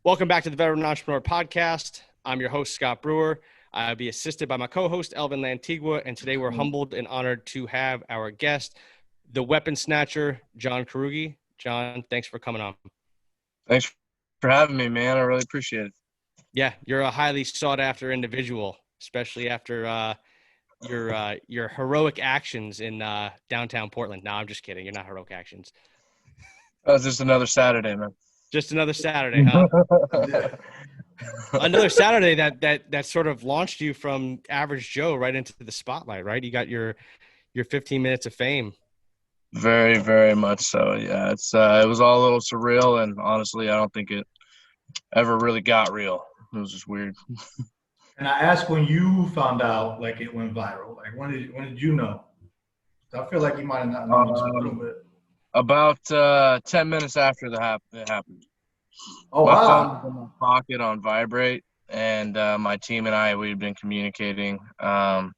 Welcome back to the Veteran Entrepreneur Podcast. I'm your host, Scott Brewer. I'll be assisted by my co-host, Elvin Lantigua, and today we're humbled and honored to have our guest, the weapon snatcher, John Carughi. John, thanks for coming on. Thanks for having me, man. I really appreciate it. Yeah, you're a highly sought-after individual, especially after your heroic actions in downtown Portland. No, I'm just kidding. You're not heroic actions. That was just another Saturday, man. Just another Saturday, huh? Another Saturday that sort of launched you from average Joe right into the spotlight, right? You got your 15 minutes of fame. Very, very much so. Yeah, it was all a little surreal, and honestly, I don't think it ever really got real. It was just weird. And I asked when you found out, like it went viral. Like when did you know? I feel like you might have not known just a little bit. About 10 minutes after it happened. Oh, my wow. phone was in my pocket on vibrate, and my team and I, we'd been communicating. But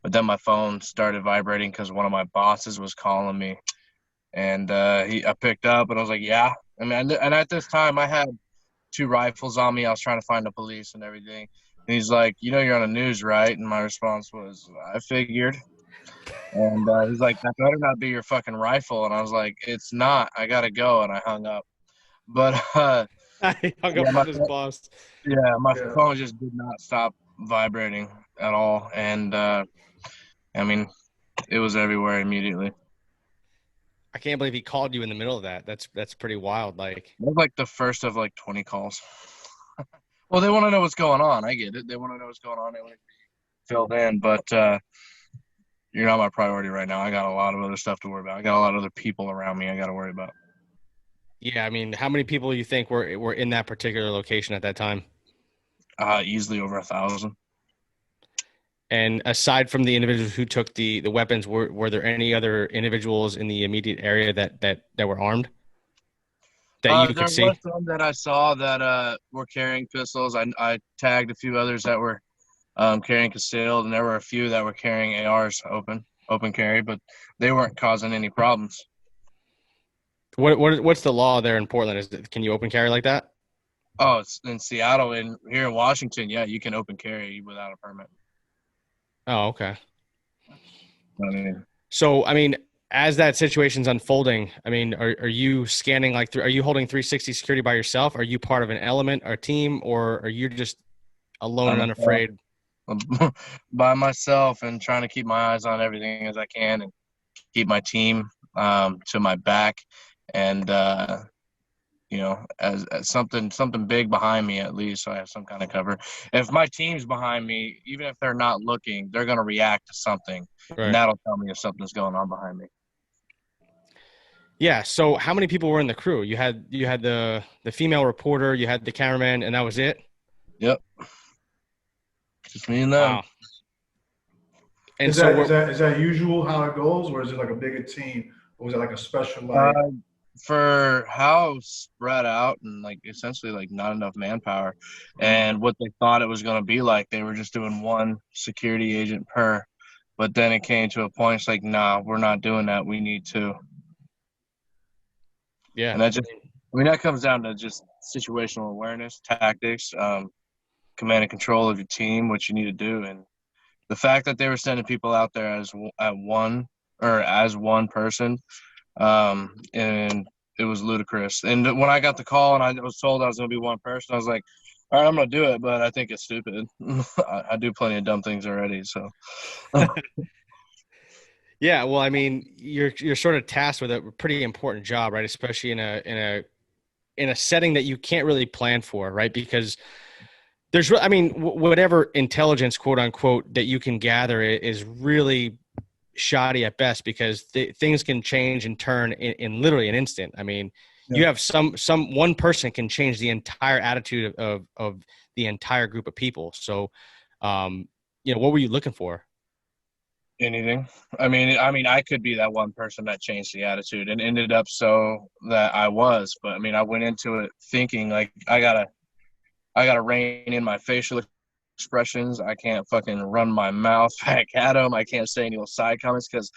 then my phone started vibrating because one of my bosses was calling me, and I picked up, and I was like, "Yeah." I mean, and at this time, I had 2 rifles on me. I was trying to find the police and everything. And he's like, "You know, you're on the news, right?" And my response was, "I figured." And he's like, "That better not be your fucking rifle." And I was like, "It's not. I gotta go." And I hung up. But I hung up with his boss. Yeah, my phone just did not stop vibrating at all, and I mean, it was everywhere immediately. I can't believe he called you in the middle of that. That's pretty wild. Like, it was like the first of like 20 calls. Well, they want to know what's going on. I get it. They want to know what's going on. They want to be filled in, but you're not my priority right now. I got a lot of other stuff to worry about. I got a lot of other people around me I got to worry about. Yeah, I mean, how many people do you think were in that particular location at that time? Easily over 1,000. And aside from the individuals who took the weapons, were there any other individuals in the immediate area that were armed that you could see? There was some that I saw that were carrying pistols. I tagged a few others that were carrying concealed, and there were a few that were carrying ARs open carry, but they weren't causing any problems. What's the law there in Portland? Can you open carry like that? Oh, it's in Seattle, and here in Washington, yeah, you can open carry without a permit. Oh, okay. So, I mean, as that situation's unfolding, I mean, are you scanning are you holding 360 security by yourself? Are you part of an element or team, or are you just alone and unafraid? By myself, and trying to keep my eyes on everything as I can, and keep my team to my back, and you know, as something big behind me, at least, so I have some kind of cover. If my team's behind me, even if they're not looking, they're going to react to something, right, and that'll tell me if something's going on behind me. Yeah. So how many people were in the crew? You had the female reporter, you had the cameraman, and that was it? Yep. Just me and them. Wow. And is that usual how it goes, or is it like a bigger team, or was it like a special for how spread out and like essentially like not enough manpower, and what they thought it was going to be like, they were just doing 1 security agent per, but then it came to a point, it's like, nah, we're not doing that, we need 2. Yeah. And that comes down to just situational awareness, tactics, command and control of your team, what you need to do. And the fact that they were sending people out there as one person, and it was ludicrous. And when I got the call and I was told I was going to be 1 person, I was like, all right, I'm going to do it, but I think it's stupid. I do plenty of dumb things already, so. Yeah, well, I mean, you're sort of tasked with a pretty important job, right? Especially in a setting that you can't really plan for, right? Because there's, I mean, whatever intelligence, quote unquote, that you can gather is really shoddy at best, because things can change and turn in literally an instant. I mean, yeah, you have one person can change the entire attitude of the entire group of people. So, you know, what were you looking for? Anything. I mean, I could be that one person that changed the attitude, and ended up so that I was. But I mean, I went into it thinking like I gotta rein in my facial expressions. I can't fucking run my mouth back at them. I can't say any little side comments, because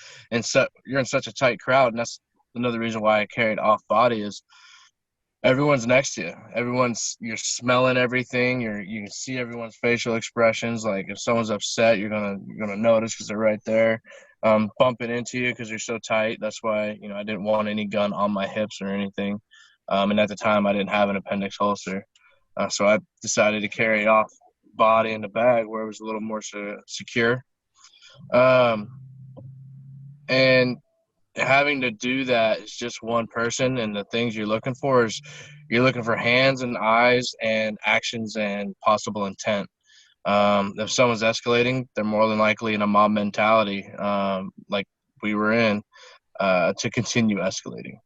you're in such a tight crowd, and that's another reason why I carried off body is everyone's next to you. You're smelling everything. You can see everyone's facial expressions. Like if someone's upset, you're gonna notice because they're right there, bumping into you because you're so tight. That's why I didn't want any gun on my hips or anything. And at the time, I didn't have an appendix holster, so I decided to carry off body in the bag where it was a little more secure. And having to do that is just one person, and the things you're looking for is you're looking for hands and eyes and actions and possible intent. If someone's escalating, they're more than likely in a mob mentality, like we were in, to continue escalating.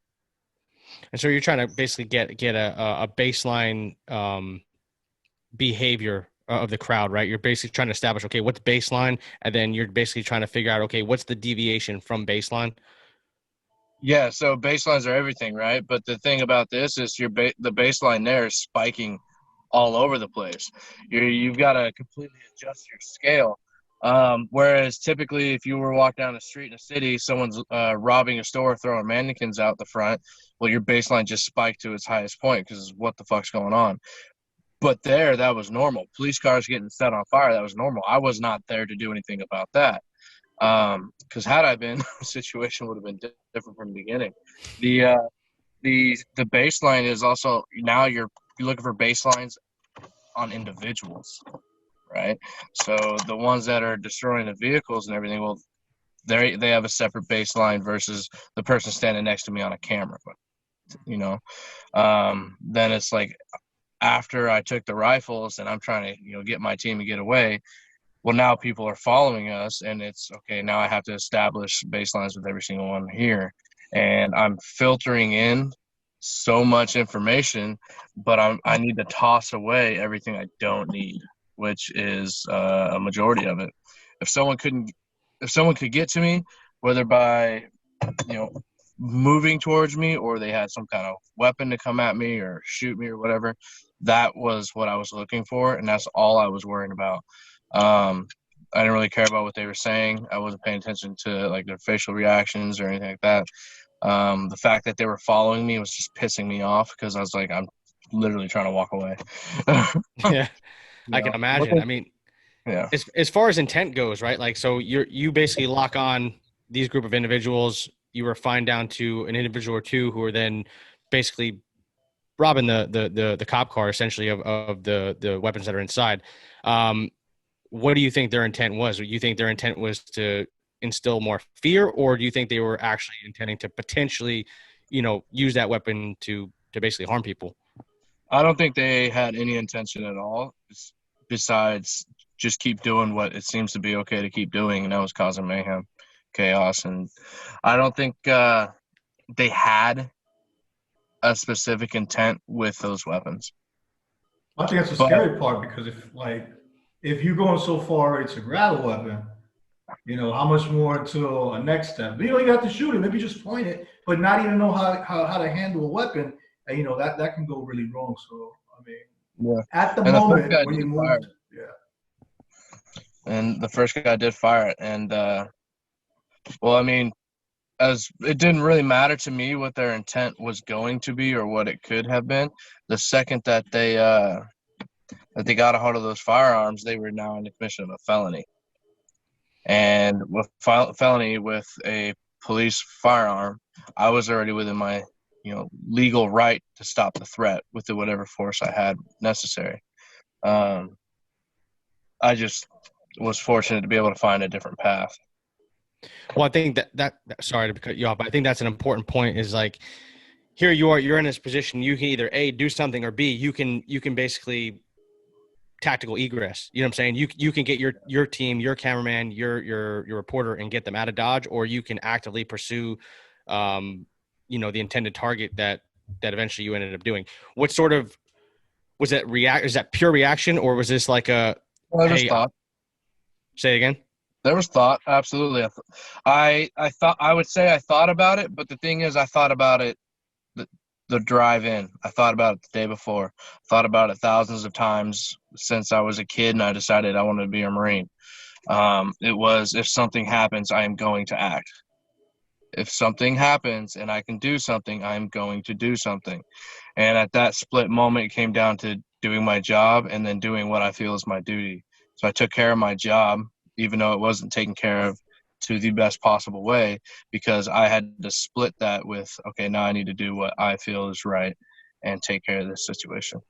And so you're trying to basically get a baseline behavior of the crowd, right? You're basically trying to establish, okay, what's baseline, and then you're basically trying to figure out, okay, what's the deviation from baseline. Yeah, so baselines are everything, right? But the thing about this is the baseline there is spiking all over the place. You've got to completely adjust your scale. Whereas typically if you were walking down the street in a city, someone's robbing a store, throwing mannequins out the front, well, your baseline just spiked to its highest point because what the fuck's going on? But there, that was normal. Police cars getting set on fire, that was normal. I was not there to do anything about that. Because had I been, the situation would have been different from the beginning. The baseline is also, now you're looking for baselines on individuals, right? So the ones that are destroying the vehicles and everything, well, they have a separate baseline versus the person standing next to me on a camera. Then it's like after I took the rifles and I'm trying to get my team to get away. Well, now people are following us, and it's okay. Now I have to establish baselines with every single one here, and I'm filtering in so much information, but I need to toss away everything I don't need, which is a majority of it. If someone could get to me, whether by moving towards me or they had some kind of weapon to come at me or shoot me or whatever, that was what I was looking for, and that's all I was worrying about. I didn't really care about what they were saying. I wasn't paying attention to like their facial reactions or anything like that. The fact that they were following me was just pissing me off because I was like, I'm literally trying to walk away. Yeah, I can imagine. I mean, yeah. As far as intent goes, right? Like, so you basically lock on these group of individuals. You refine down to an individual or two who are then basically robbing the cop car essentially of the weapons that are inside. What do you think their intent was? Do you think their intent was to instill more fear, or do you think they were actually intending to potentially, use that weapon to basically harm people? I don't think they had any intention at all, besides just keep doing what it seems to be okay to keep doing, and that was causing mayhem, chaos, and I don't think they had a specific intent with those weapons. I think that's the scary part, because if you're going so far ready to grab a weapon, how much more until a next step? You don't even have to shoot it. Maybe just point it, but not even know how to handle a weapon. And, that can go really wrong. So, I mean, at the moment when you move, And the first guy did fire it. And, well, I mean, as it didn't really matter to me what their intent was going to be or what it could have been. The second that they got a hold of those firearms, they were now in the commission of a felony. And with felony with a police firearm, I was already within my, legal right to stop the threat with whatever force I had necessary. I just was fortunate to be able to find a different path. Well, I think that sorry to cut you off, but I think that's an important point. Is like, here you are, you're in this position. You can either A, do something, or B, you can basically tactical egress. You know what I'm saying? You can get your team, your cameraman, your reporter, and get them out of Dodge, or you can actively pursue, the intended target that eventually you ended up doing. What sort of was that is that pure reaction, or was this like a? Well, there was thought. Say it again. There was thought, absolutely. I would say I thought about it, but the thing is, I thought about it the drive in. I thought about it the day before. Thought about it thousands of times since I was a kid, and I decided I wanted to be a Marine. It was, if something happens, I am going to act. if something happens and I can do something, I'm going to do something. And at that split moment, it came down to doing my job and then doing what I feel is my duty. So I took care of my job, even though it wasn't taken care of to the best possible way, because I had to split that with, okay, now I need to do what I feel is right and take care of this situation.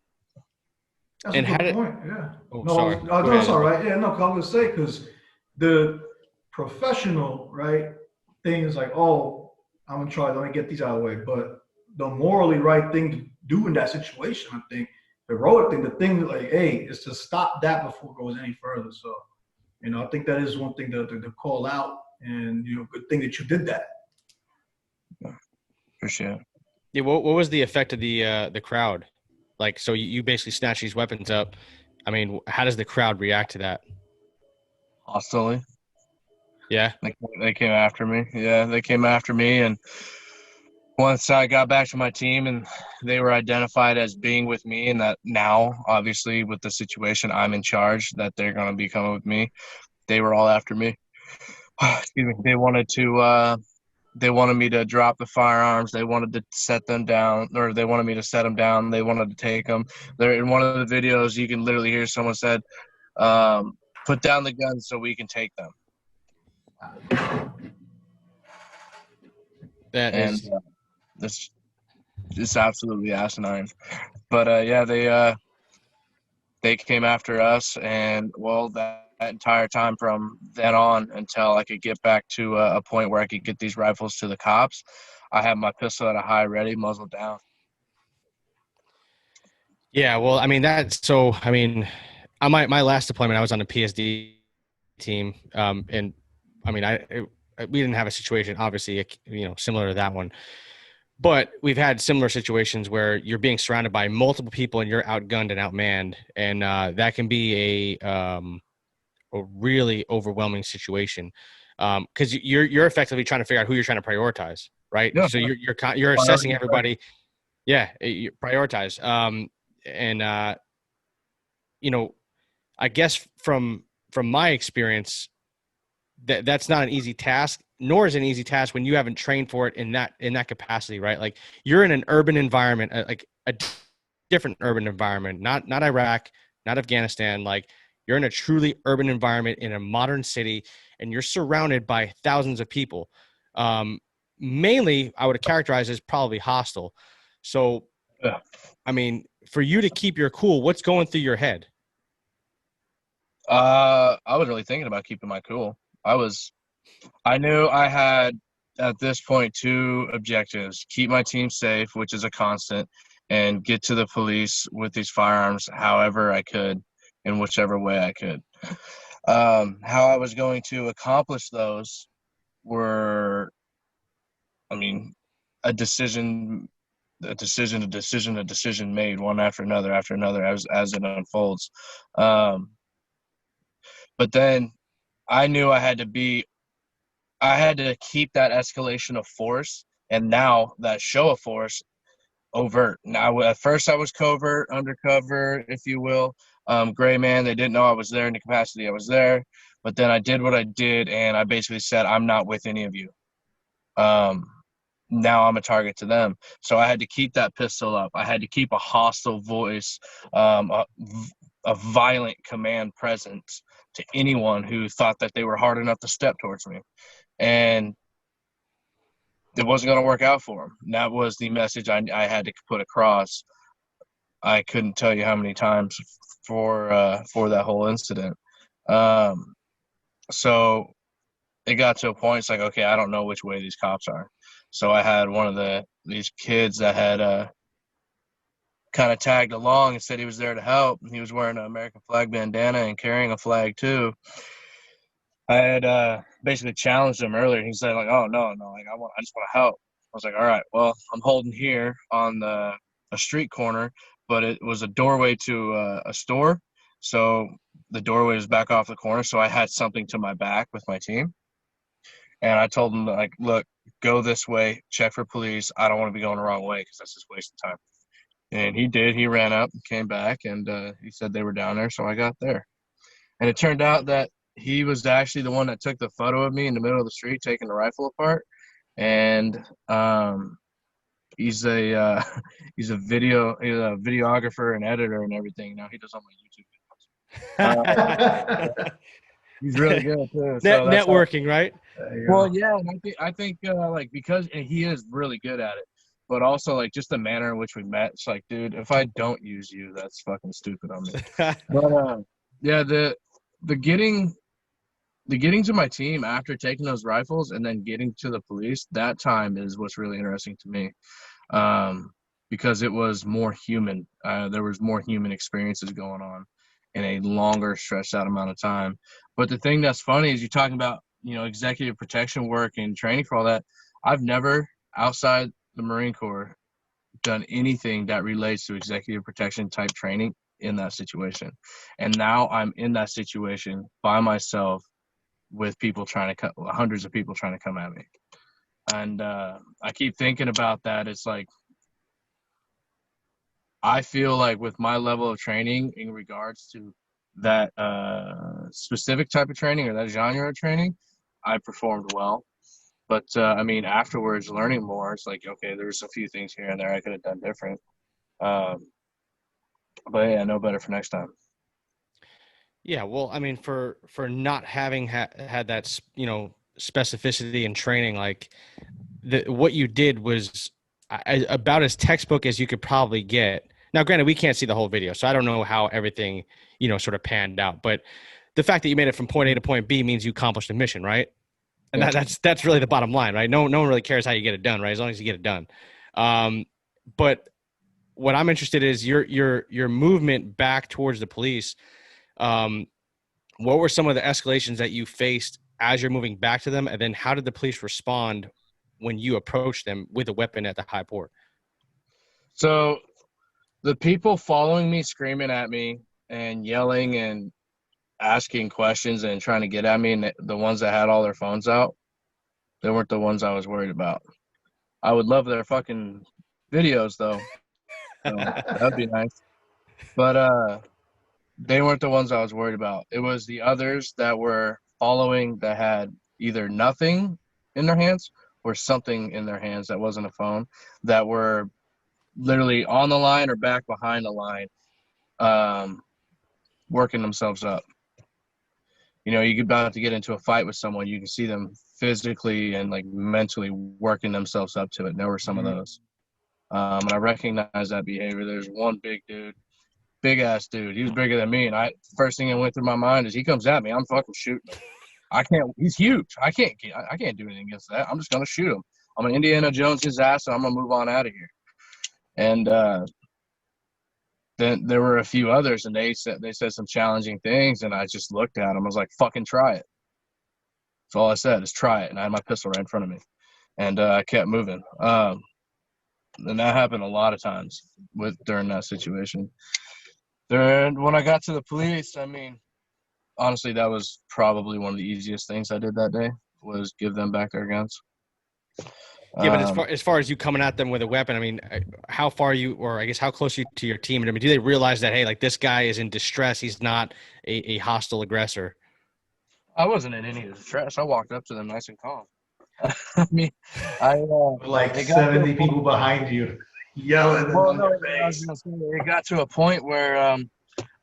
That's And a how good did? point. Yeah. Oh, No, sorry. Go no, it's ahead. all right. Yeah, no, I was gonna say because the professional, right, thing is like, oh, I'm gonna try. Let me get these out of the way. But the morally right thing to do in that situation, I think, the heroic thing, the thing like, hey, is to stop that before it goes any further. So, I think that is one thing to call out, and good thing that you did that. Appreciate it. Yeah. What was the effect of the crowd? Like, so you basically snatch these weapons up. I mean, how does the crowd react to that? Hostilely. Yeah. They came after me. Yeah, they came after me. And once I got back to my team and they were identified as being with me, and that now, obviously, with the situation, I'm in charge, that they're going to be coming with me, they were all after me. Excuse me. They wanted me to drop the firearms. They wanted to set them down, or they wanted me to set them down. They wanted to take them. There, in one of the videos, you can literally hear someone said, put down the guns so we can take them. That And is. this is absolutely asinine. But yeah, they came after us, and well, that entire time from then on until I could get back to a point where I could get these rifles to the cops, I had my pistol at a high ready, muzzle down. Yeah. Well, I mean so. I mean, on my last deployment, I was on a PSD team, and I mean, we didn't have a situation, obviously, similar to that one. But we've had similar situations where you're being surrounded by multiple people and you're outgunned and outmanned, and that can be a really overwhelming situation because you're effectively trying to figure out who you're trying to prioritize, right? Yeah, So you're assessing everybody. Yeah, you prioritize. And I guess from my experience, that's not an easy task, nor is it an easy task when you haven't trained for it in that capacity, right? Like you're in an urban environment, like a different urban environment, not Iraq, not Afghanistan. Like you're in a truly urban environment in a modern city, and you're surrounded by thousands of people. Mainly, I would characterize as probably hostile. So, yeah. I mean, for you to keep your cool, what's going through your head? I was really thinking about keeping my cool. I knew I had at this point two objectives: keep my team safe, which is a constant, and get to the police with these firearms however I could, in whichever way I could. How I was going to accomplish those were, I mean, a decision made one after another as it unfolds. But then I knew I had to keep that escalation of force, and now that show of force overt. Now, at first I was covert, undercover, if you will, gray man. They didn't know I was there in the capacity I was there. But then I did what I did, and I basically said, I'm not with any of you. Now I'm a target to them. So I had to keep that pistol up. I had to keep a hostile voice, a violent command present to anyone who thought that they were hard enough to step towards me. And it wasn't going to work out for them. That was the message I had to put across. I couldn't tell you how many times for that whole incident. So it got to a point, it's like, okay, I don't know which way these cops are. So I had one of these kids that had kind of tagged along and said he was there to help. He was wearing an American flag bandana and carrying a flag too. I had basically challenged him earlier. He said, like, oh, no, like I just want to help. I was like, all right, well, I'm holding here on a street corner, but it was a doorway to a store. So the doorway was back off the corner. So I had something to my back with my team. And I told him, like, look, go this way, check for police. I don't want to be going the wrong way because that's just wasting time. And he did. He ran up and came back, and he said they were down there, so I got there. And it turned out that he was actually the one that took the photo of me in the middle of the street taking the rifle apart. and he's a he's a videographer and editor and everything. Now he does all my YouTube videos. He's really good too. So that's networking, right? Well, yeah, and I think like because and he is really good at it, but also like just the manner in which we met. It's like, dude, if I don't use you, that's fucking stupid on me. But yeah, the getting to my team after taking those rifles and then getting to the police, that time is what's really interesting to me, because it was more human. There was more human experiences going on in a longer stretched out amount of time. But the thing that's funny is you're talking about, executive protection work and training for all that. I've never, outside the Marine Corps, done anything that relates to executive protection type training in that situation. And now I'm in that situation by myself with people hundreds of people trying to come at me. And I keep thinking about that. It's like, I feel like with my level of training in regards to that specific type of training or that genre of training, I performed well. But I mean, afterwards, learning more, it's like, okay, there's a few things here and there I could have done different. But yeah, no better for next time. Yeah, well, I mean, for not having had that, specificity and training, like what you did was about as textbook as you could probably get. Now, granted, we can't see the whole video, so I don't know how everything, sort of panned out. But the fact that you made it from point A to point B means you accomplished the mission, right? And Yeah. that's really the bottom line, right? No one really cares how you get it done, right? As long as you get it done. But what I'm interested in is your movement back towards the police. What were some of the escalations that you faced as you're moving back to them? And then how did the police respond when you approached them with a weapon at the high port? So the people following me, screaming at me and yelling and asking questions and trying to get at me, and the ones that had all their phones out, they weren't the ones I was worried about. I would love their fucking videos though. So that'd be nice. But they weren't the ones I was worried about. It was the others that were following that had either nothing in their hands or something in their hands that wasn't a phone, that were literally on the line or back behind the line, working themselves up. You're about to get into a fight with someone, you can see them physically and like mentally working themselves up to it. And there were some of those. And I recognize that behavior. There's one big ass dude. He was bigger than me. And first thing that went through my mind is he comes at me, I'm fucking shooting him. He's huge. I can't do anything against that. I'm just going to shoot him. I'm an Indiana Jones his ass, and I'm going to move on out of here. And then there were a few others, and they said some challenging things, and I just looked at them. I was like, fucking try it. That's all I said is try it. And I had my pistol right in front of me, and I kept moving. And that happened a lot of times during that situation. When I got to the police, I mean, honestly, that was probably one of the easiest things I did that day, was give them back their guns. Yeah, but as far as you coming at them with a weapon, I mean, how far are you, or I guess how close are you to your team? I mean, do they realize that, hey, like this guy is in distress, he's not a hostile aggressor? I wasn't in any distress. I walked up to them nice and calm. I mean, like 70 people behind you yelling. It got to a point where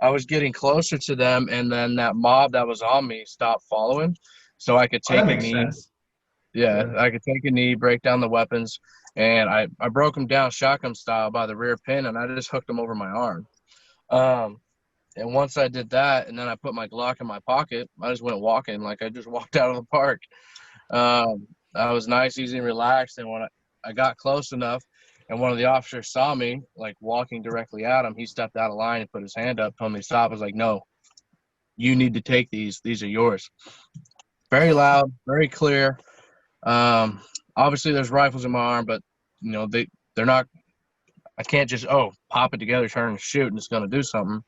I was getting closer to them, and then that mob that was on me stopped following, so I could take a knee. Sense. Yeah, I could take a knee, break down the weapons, and I broke them down shotgun style by the rear pin, and I just hooked them over my arm. And once I did that, and then I put my Glock in my pocket, I just went walking like I just walked out of the park. I was nice, easy, and relaxed, and when I got close enough, and one of the officers saw me, like, walking directly at him, he stepped out of line and put his hand up, told me to stop. I was like, no, you need to take these. These are yours. Very loud, very clear. Obviously there's rifles in my arm, but they're not, I can't just pop it together, turn and shoot, and it's going to do something.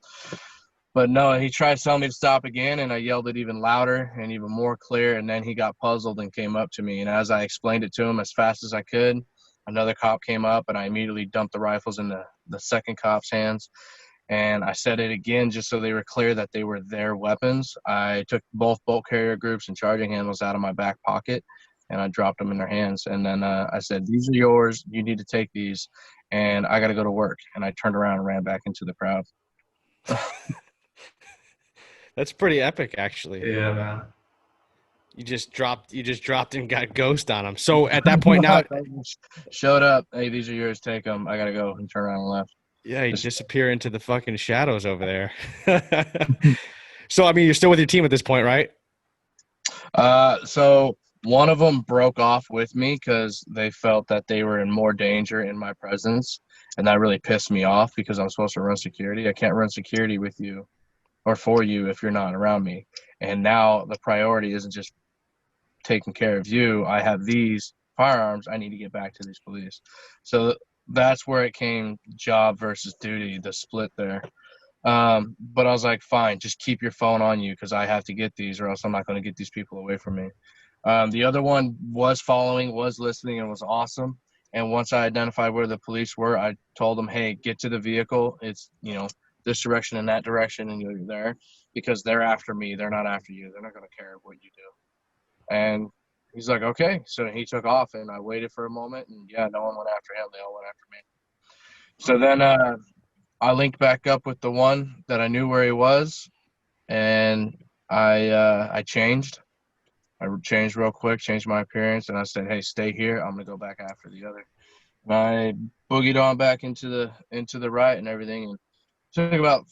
But no, he tried to tell me to stop again, and I yelled it even louder and even more clear, and then he got puzzled and came up to me, and as I explained it to him as fast as I could, another cop came up, and I immediately dumped the rifles in the second cop's hands, and I said it again just so they were clear that they were their weapons. I took both bolt carrier groups and charging handles out of my back pocket, and I dropped them in their hands. And then I said, "These are yours. You need to take these." And I got to go to work. And I turned around and ran back into the crowd. That's pretty epic, actually. Yeah, man. You just dropped and got ghost on them. So at that point now, showed up. "Hey, these are yours. Take them." I got to go, and turn around and left. yeah, you disappear into the fucking shadows over there. So, I mean, you're still with your team at this point, right? So one of them broke off with me because they felt that they were in more danger in my presence. And that really pissed me off because I'm supposed to run security. I can't run security with you or for you if you're not around me. And now the priority isn't just taking care of you. I have these firearms. I need to get back to these police. So that's where it came, job versus duty, the split there. But I was like, fine, just keep your phone on you because I have to get these or else I'm not going to get these people away from me. The other one was following, was listening, and was awesome. And once I identified where the police were, I told them, "Hey, get to the vehicle. It's, this direction and that direction, and you're there," because they're after me. They're not after you. They're not going to care what you do. And he's like, "Okay." So he took off, and I waited for a moment, and yeah, no one went after him. They all went after me. So then I linked back up with the one that I knew where he was, and I changed. I changed real quick, changed my appearance, and I said, "Hey, stay here. I'm gonna go back after the other." And I boogied on back into the riot and everything, and it took about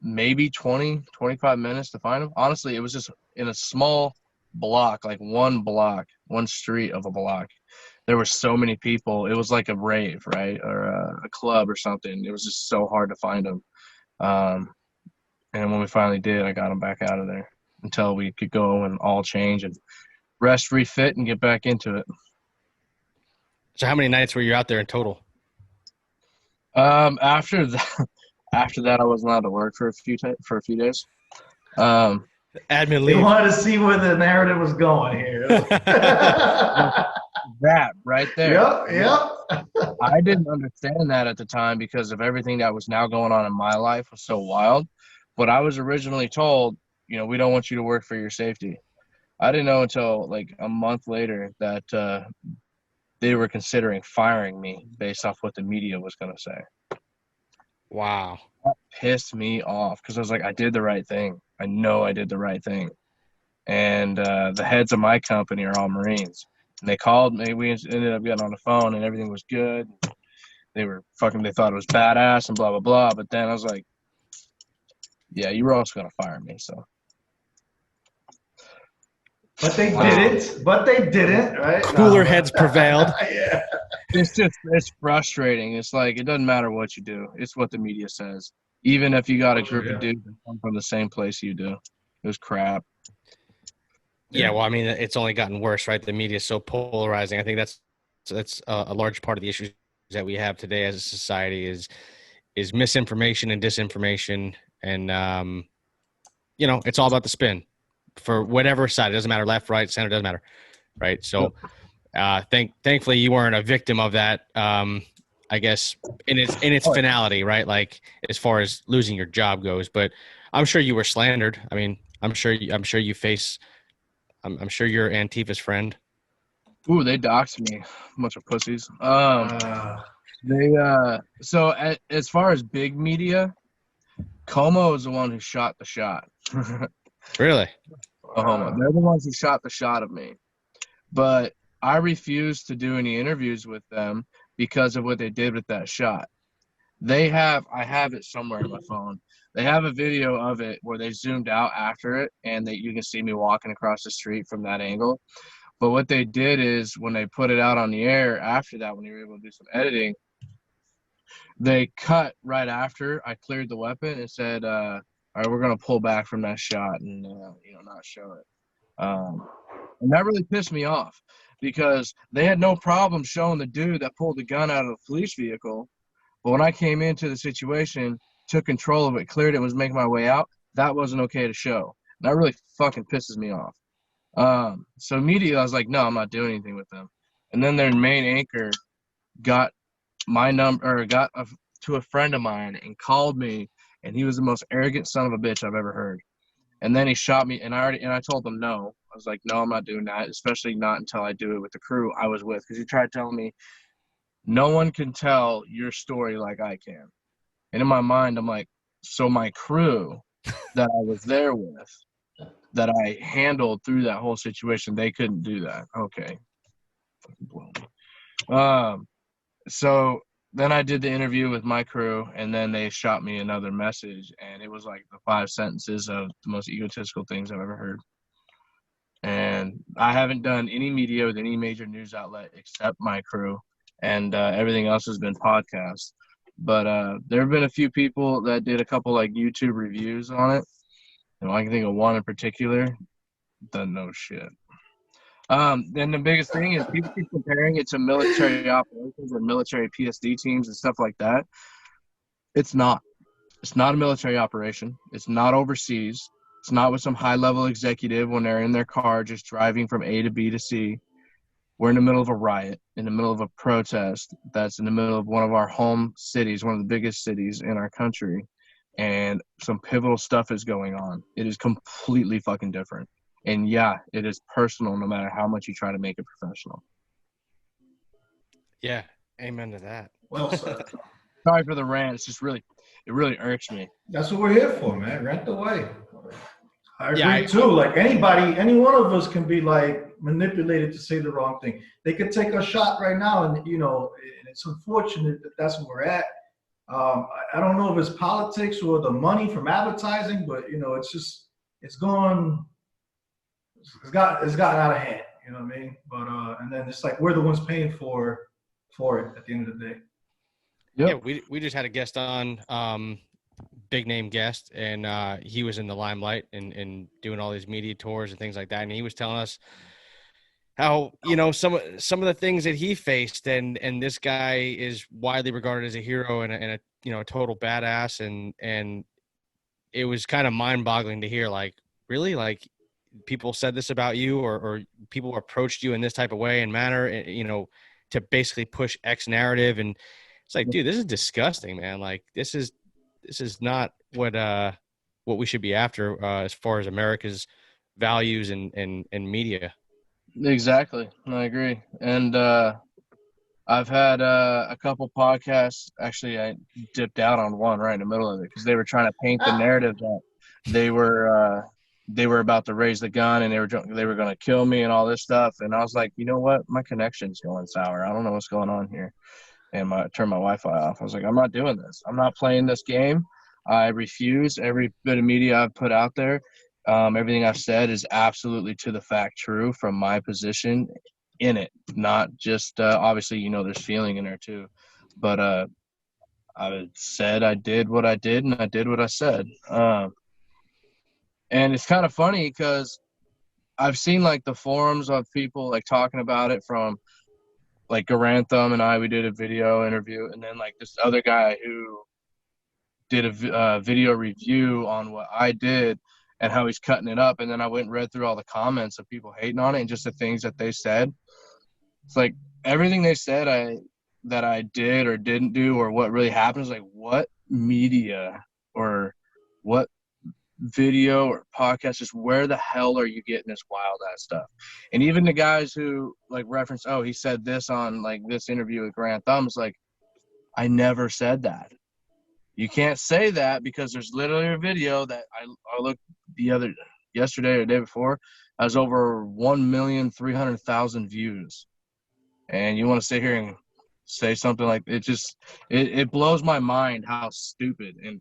maybe 20, 25 minutes to find him. Honestly, it was just in a small block, like one street of a block. There were so many people. It was like a rave, right, or a club or something. It was just so hard to find him. And when we finally did, I got him back out of there until we could go and all change and rest, refit, and get back into it. So how many nights were you out there in total? After that, I wasn't allowed to work for a few days. Admin leave. You wanted to see where the narrative was going here. That right there. Yep. I didn't understand that at the time because of everything that was now going on in my life was so wild. But I was originally told, we don't want you to work for your safety. I didn't know until like a month later that they were considering firing me based off what the media was going to say. Wow. That pissed me off because I was like, I did the right thing. I know I did the right thing. And the heads of my company are all Marines. And they called me. We ended up getting on the phone and everything was good. They thought it was badass and blah, blah, blah. But then I was like, yeah, you were also going to fire me. So. But they didn't, right? Cooler heads prevailed. Yeah. It's frustrating. It's like, it doesn't matter what you do. It's what the media says. Even if you got a group of dudes that come from the same place you do. It was crap. Yeah, well, I mean, it's only gotten worse, right? The media is so polarizing. I think that's a large part of the issues that we have today as a society is misinformation and disinformation. And, it's all about the spin for whatever side. It doesn't matter, left, right, center, doesn't matter, right? So thankfully you weren't a victim of that, I guess, in its finality, right? Like as far as losing your job goes. But I'm sure you were slandered. I mean, I'm sure you face – I'm sure you're Antifa's friend. Ooh, they doxed me. Bunch of pussies. So as far as big media, Como is the one who shot the shot. Really? Oklahoma. They're the ones who shot the shot of me. But I refused to do any interviews with them because of what they did with that shot. I have it somewhere on my phone. They have a video of it where they zoomed out after it, and you can see me walking across the street from that angle. But what they did is when they put it out on the air after that, when they were able to do some editing, they cut right after I cleared the weapon and said, all right, we're going to pull back from that shot and not show it. And that really pissed me off because they had no problem showing the dude that pulled the gun out of the police vehicle. But when I came into the situation, took control of it, cleared it, was making my way out, that wasn't okay to show. And that really fucking pisses me off. So immediately I was like, no, I'm not doing anything with them. And then their main anchor got my number, or got to a friend of mine and called me, and he was the most arrogant son of a bitch I've ever heard. And then he shot me, and I told him no. I was like, no, I'm not doing that, especially not until I do it with the crew I was with. Because he tried telling me, no one can tell your story like I can. And in my mind, I'm like, so my crew that I was there with, that I handled through that whole situation, they couldn't do that. Okay. Fucking blow me. So then I did the interview with my crew, and then they shot me another message, and it was like the 5 sentences of the most egotistical things I've ever heard. And I haven't done any media with any major news outlet except my crew, and everything else has been podcasts. But there have been a few people that did a couple like YouTube reviews on it. I can think of one in particular. Doesn't know shit. Then the biggest thing is people keep comparing it to military operations or military PSD teams and stuff like that. It's not. It's not a military operation. It's not overseas. It's not with some high-level executive when they're in their car just driving from A to B to C. We're in the middle of a riot, in the middle of a protest that's in the middle of one of our home cities, one of the biggest cities in our country, and some pivotal stuff is going on. It is completely fucking different. And yeah, it is personal no matter how much you try to make it professional. Yeah, amen to that. Well said. Sorry for the rant. It's just it really irks me. That's what we're here for, man. Rant away. I agree Yeah, too. Like any one of us can be like manipulated to say the wrong thing. They could take a shot right now, and and it's unfortunate that that's where we're at. I don't know if it's politics or the money from advertising, but it's gotten out of hand. You know what I mean? But and then it's like we're the ones paying for it at the end of the day. Yep. Yeah, we just had a guest on, big name guest, and he was in the limelight and doing all these media tours and things like that. And he was telling us how some of the things that he faced, and this guy is widely regarded as a hero and a total badass, and it was kind of mind boggling to hear, like, really, like, people said this about you, or people approached you in this type of way and manner, to basically push X narrative. And it's like, dude, this is disgusting, man. Like, this is not what we should be after, as far as America's values and media. Exactly. I agree. And I've had a couple podcasts. Actually, I dipped out on one right in the middle of it because they were trying to paint the narrative that they were about to raise the gun and they were going to kill me and all this stuff. And I was like, you know what? My connection's going sour. I don't know what's going on here. And I turned my Wi-Fi off. I was like, I'm not doing this. I'm not playing this game. I refuse. Every bit of media I've put out there, everything I've said is absolutely to the fact true from my position in it. Not just obviously, there's feeling in there too. But I said I did what I did, and I did what I said. And it's kind of funny because I've seen like the forums of people like talking about it from like Garantham and we did a video interview, and then like this other guy who did a video review on what I did and how he's cutting it up. And then I went and read through all the comments of people hating on it and just the things that they said. It's like everything they said that I did or didn't do or what really happened is like, what media or what video or podcast, just where the hell are you getting this wild ass stuff? And even the guys who like reference, oh, he said this on like this interview with Grant Thumbs, like, I never said that. You can't say that because there's literally a video that I looked yesterday or the day before has over 1,300,000 views, and you want to sit here and say something like it blows my mind how stupid and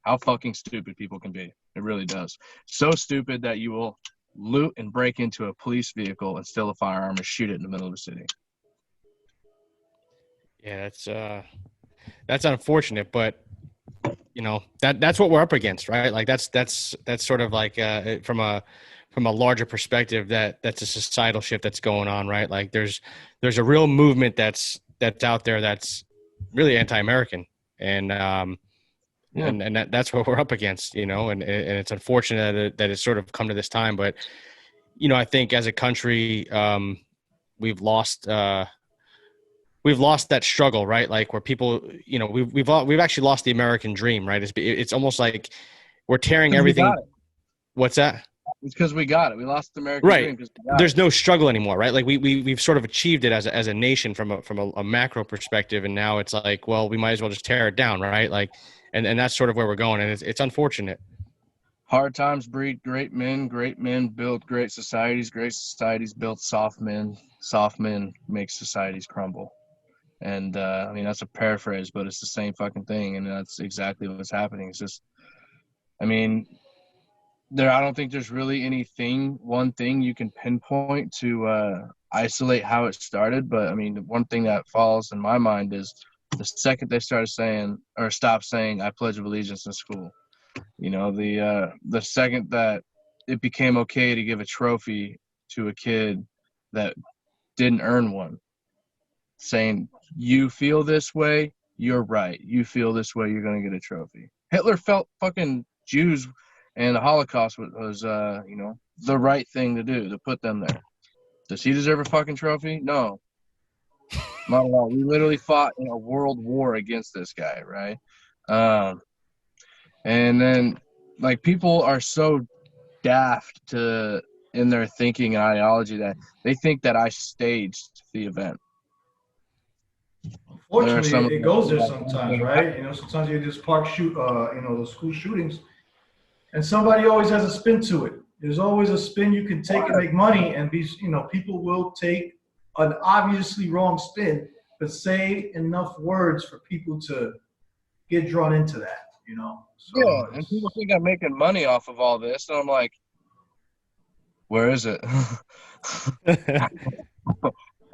how fucking stupid people can be. It really does. So stupid that you will loot and break into a police vehicle and steal a firearm and shoot it in the middle of the city. Yeah, that's unfortunate, but that's what we're up against, right? Like that's sort of like from a larger perspective that's a societal shift that's going on, right? Like there's a real movement that's out there that's really anti-American, and that's what we're up against, and it's unfortunate that it's sort of come to this time. But I think as a country, we've lost that struggle, right? Like where people, we've actually lost the American dream, right? It's almost like we're tearing everything. What's that? It's because we got it. We lost the American Right. dream because we got There's it. no struggle anymore, right? Like we've sort of achieved it as a nation from a macro perspective, and now it's like, well, we might as well just tear it down, right? Like, and that's sort of where we're going, and it's unfortunate. Hard times breed great men build great societies build soft men make societies crumble. And I mean, that's a paraphrase, but it's the same fucking thing, and that's exactly what's happening. It's just, I mean, I don't think there's really one thing you can pinpoint to isolate how it started. But I mean, the one thing that falls in my mind is the second they started saying or stopped saying "I pledge of allegiance" in school. You know, the second that it became okay to give a trophy to a kid that didn't earn one, saying, "You feel this way, you're right. You feel this way, you're going to get a trophy." Hitler felt fucking Jews and the Holocaust was you know, the right thing to do, to put them there. Does he deserve a fucking trophy? No, not at all. We literally fought in a world war against this guy, right? And then, like, people are so daft in their thinking and ideology that they think that I staged the event. Unfortunately, it goes there sometimes, right? You know, sometimes you just you know, the school shootings, and somebody always has a spin to it. There's always a spin you can take and make money, and you know, people will take an obviously wrong spin, but say enough words for people to get drawn into that, you know? So Yeah, and people think I'm making money off of all this, and I'm like, where is it?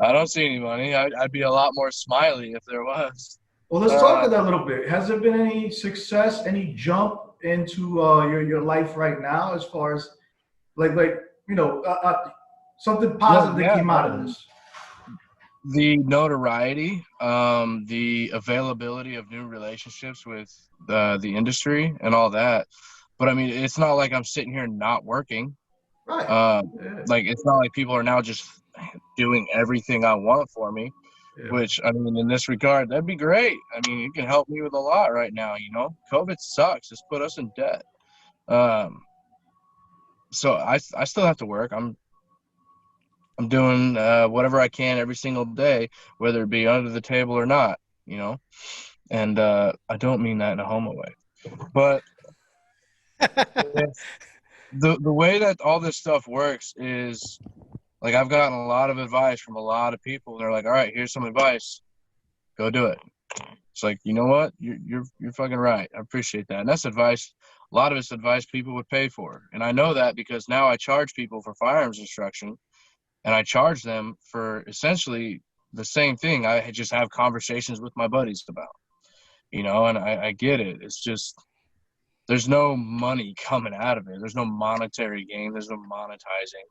I don't see any money. I'd be a lot more smiley if there was. Well, let's talk about that a little bit. Has there been any success, any jump into your life right now, as far as like you know, something positive that came out of this? The notoriety, the availability of new relationships with the industry and all that. But I mean, it's not like I'm sitting here not working. Right. Like, it's not like people are now just doing everything I want for me. Yeah. Which, I mean, in this regard, that'd be great. I mean, you can help me with a lot right now, you know? COVID sucks. It's put us in debt. So I still have to work. I'm doing whatever I can every single day, whether it be under the table or not, you know? And I don't mean that in a homo way. But the way that all this stuff works is, like, I've gotten a lot of advice from a lot of people. They're like, all right, here's some advice. Go do it. It's like, you know what? You're fucking right. I appreciate that. And that's advice. A lot of it's advice people would pay for. And I know that because now I charge people for firearms instruction, and I charge them for essentially the same thing I just have conversations with my buddies about, you know, and I get it. It's just, there's no money coming out of it. There's no monetary gain. There's no monetizing.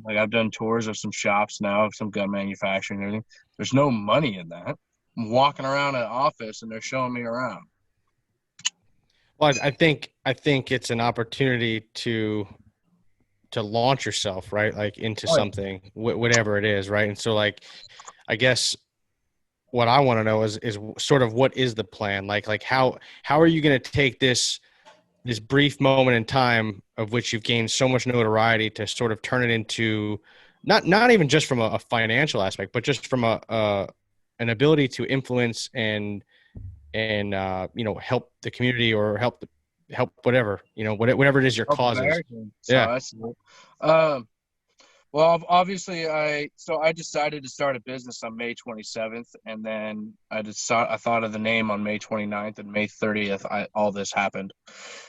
Like, I've done tours of some shops now, some gun manufacturing and everything. There's no money in that. I'm walking around an office and they're showing me around. Well, I think it's an opportunity to launch yourself, right? Like, into something, whatever it is, right? And so, like, I guess what I want to know is sort of, what is the plan? Like how are you going to take this brief moment in time of which you've gained so much notoriety to sort of turn it into not even just from a financial aspect, but just from an ability to influence and you know, help the community or help whatever, you know, whatever it is your cause is. Yeah. Well, obviously, I decided to start a business on May 27th, and then I thought of the name on May 29th, and May 30th, all this happened.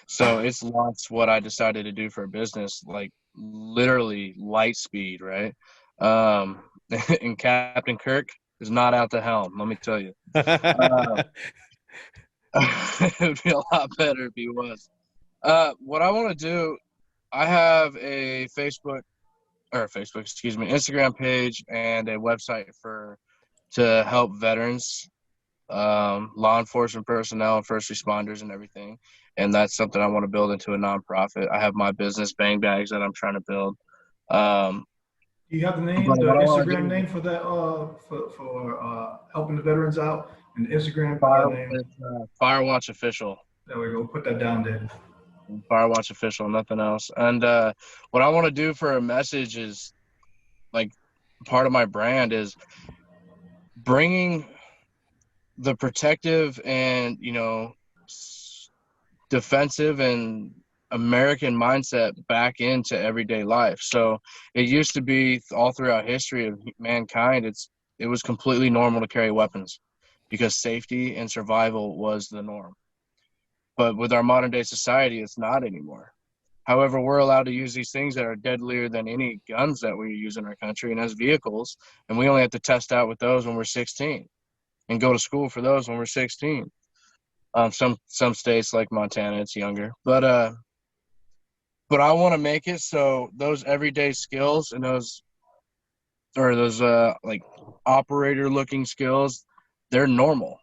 So it's launched what I decided to do for a business, like, literally light speed, right? And Captain Kirk is not out the helm, let me tell you. It would be a lot better if he was. What I want to do, I have a Instagram page and a website to help veterans, law enforcement personnel, and first responders and everything. And that's something I want to build into a nonprofit. I have my business, Bang Bags, that I'm trying to build. Do you have the Instagram name for that, for helping the veterans out? And the Instagram name? Firewatch Official. There we go. Put that down there. Firewatch official, nothing else. And what I want to do for a message is, like, part of my brand is bringing the protective and, you know, defensive and American mindset back into everyday life. So it used to be all throughout history of mankind, it was completely normal to carry weapons because safety and survival was the norm. But with our modern day society, it's not anymore. However, we're allowed to use these things that are deadlier than any guns that we use in our country and as vehicles. And we only have to test out with those when we're 16 and go to school for those when we're 16. Some states like Montana, it's younger. But I want to make it so those everyday skills and those like operator looking skills, they're normal.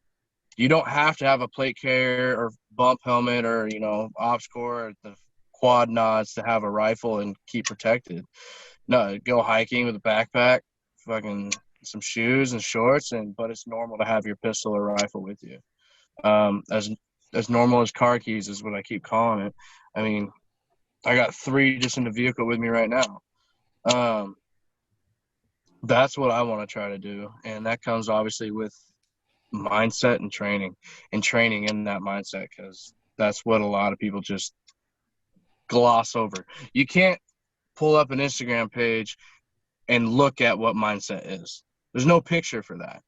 You don't have to have a plate carrier or bump helmet or, you know, ops core or the quad nods to have a rifle and keep protected. No, go hiking with a backpack, fucking some shoes and shorts, but it's normal to have your pistol or rifle with you. As normal as car keys is what I keep calling it. I mean, I got 3 just in the vehicle with me right now. That's what I want to try to do, and that comes obviously with mindset and training in that mindset, because that's what a lot of people just gloss over. You can't pull up an Instagram page and look at what mindset is. There's no picture for that.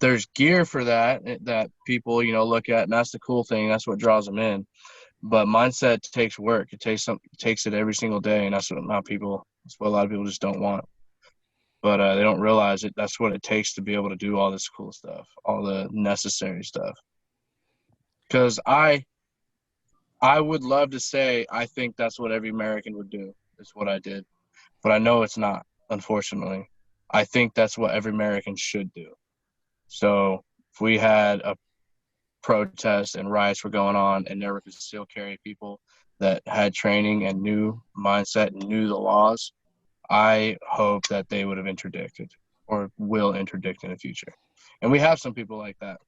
There's gear for that people, you know, look at, and that's the cool thing. That's what draws them in. But mindset takes work. It takes it every single day, and that's what a lot of people just don't want. But they don't realize it. That's what it takes to be able to do all this cool stuff, all the necessary stuff. Because I would love to say I think that's what every American would do, is what I did. But I know it's not, unfortunately. I think that's what every American should do. So if we had a protest and riots were going on and there were concealed carry people that had training and knew mindset and knew the laws, I hope that they would have interdicted or will interdict in the future. And we have some people like that.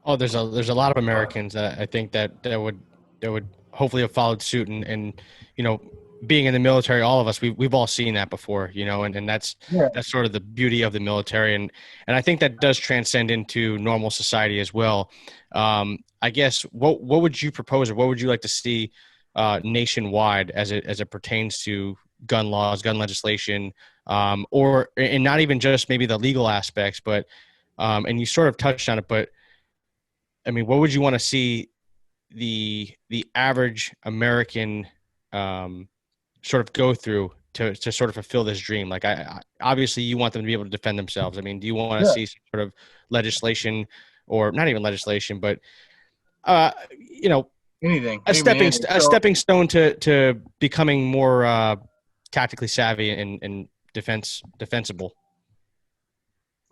Oh, there's a lot of Americans that I think that would hopefully have followed suit, and you know, being in the military, all of us, we've all seen that before, you know, and that's sort of the beauty of the military, and I think that does transcend into normal society as well. I guess what would you propose, or what would you like to see nationwide as it pertains to gun laws, gun legislation, and not even just maybe the legal aspects, but and you sort of touched on it, but I mean, what would you want to see the average American sort of go through to sort of fulfill this dream? Like, I obviously you want them to be able to defend themselves. I mean, do you want to see some sort of legislation, or not even legislation, but you know, anything, a stepping stone to becoming more tactically savvy and defensible?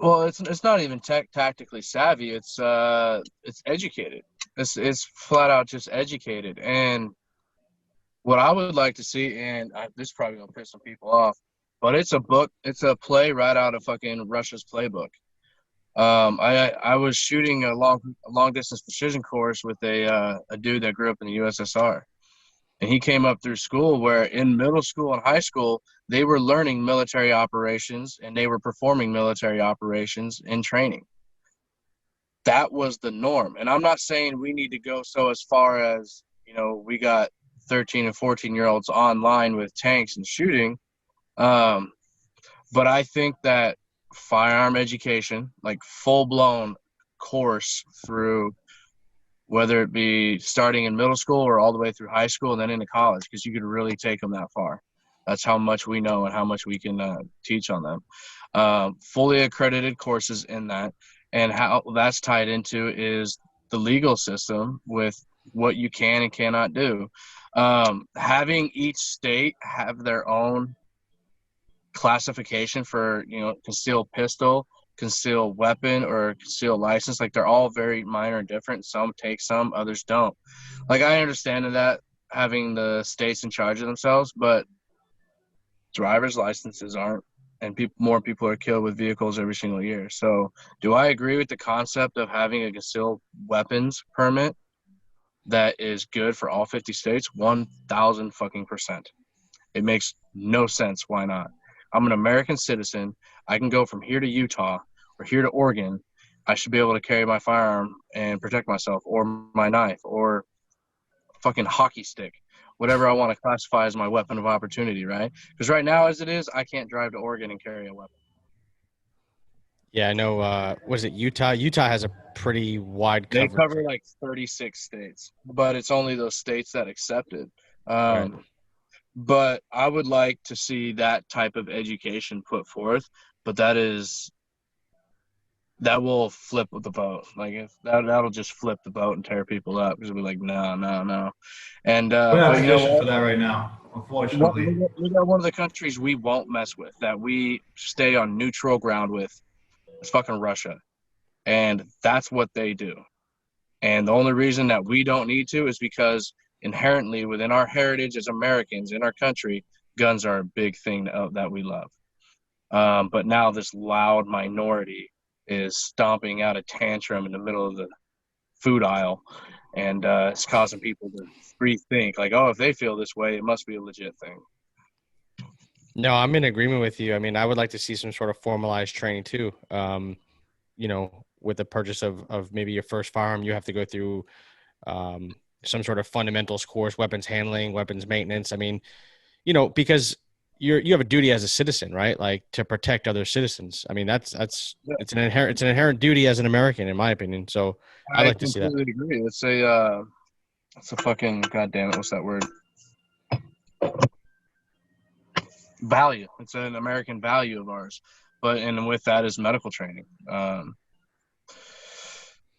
Well, it's not even tactically savvy. It's educated. It's flat out just educated. And what I would like to see, and this is probably gonna piss some people off, but it's a book. It's a play right out of fucking Russia's playbook. I was shooting a long distance precision course with a dude that grew up in the USSR. And he came up through school where in middle school and high school, they were learning military operations and they were performing military operations in training. That was the norm. And I'm not saying we need to go so as far as, you know, we got 13 and 14-year-olds online with tanks and shooting. But I think that firearm education, like full-blown course through, whether it be starting in middle school or all the way through high school and then into college, because you could really take them that far. That's how much we know and how much we can teach on them. Fully accredited courses in that, and how that's tied into is the legal system with what you can and cannot do. Having each state have their own classification for, you know, concealed pistol, concealed weapon, or concealed license, like they're all very minor and different. Some take some, others don't. Like, I understand that having the states in charge of themselves, but driver's licenses aren't, and more people are killed with vehicles every single year. So do I agree with the concept of having a concealed weapons permit? that is good for all 50 states, 1,000 fucking percent. It makes no sense. Why not? I'm an American citizen. I can go from here to Utah or here to Oregon. I should be able to carry my firearm and protect myself, or my knife, or fucking hockey stick, whatever I want to classify as my weapon of opportunity, right? Because right now, as it is, I can't drive to Oregon and carry a weapon. Yeah, I know. Was it Utah? Utah has a pretty wide coverage. They cover like 36 states, but it's only those states that accept it. Right. But I would like to see that type of education put forth, but that will flip the boat. Like, if that'll just flip the boat and tear people up, because it'll be like, no. And We're not but in you know position what? for that right now, unfortunately. We got one of the countries we won't mess with, that we stay on neutral ground with. It's fucking Russia. And that's what they do. And the only reason that we don't need to is because inherently within our heritage as Americans in our country, guns are a big thing that we love. But now this loud minority is stomping out a tantrum in the middle of the food aisle, and it's causing people to rethink, like, oh, if they feel this way, it must be a legit thing. No, I'm in agreement with you. I mean, I would like to see some sort of formalized training too. With the purchase of maybe your first firearm, you have to go through some sort of fundamentals course, weapons handling, weapons maintenance. I mean, because you have a duty as a citizen, right? Like, to protect other citizens. I mean, it's an inherent duty as an American, in my opinion. So I'd like to see that. I completely agree. It's a fucking, goddamn it, what's that word? Value. It's an American value of ours. And with that is medical training.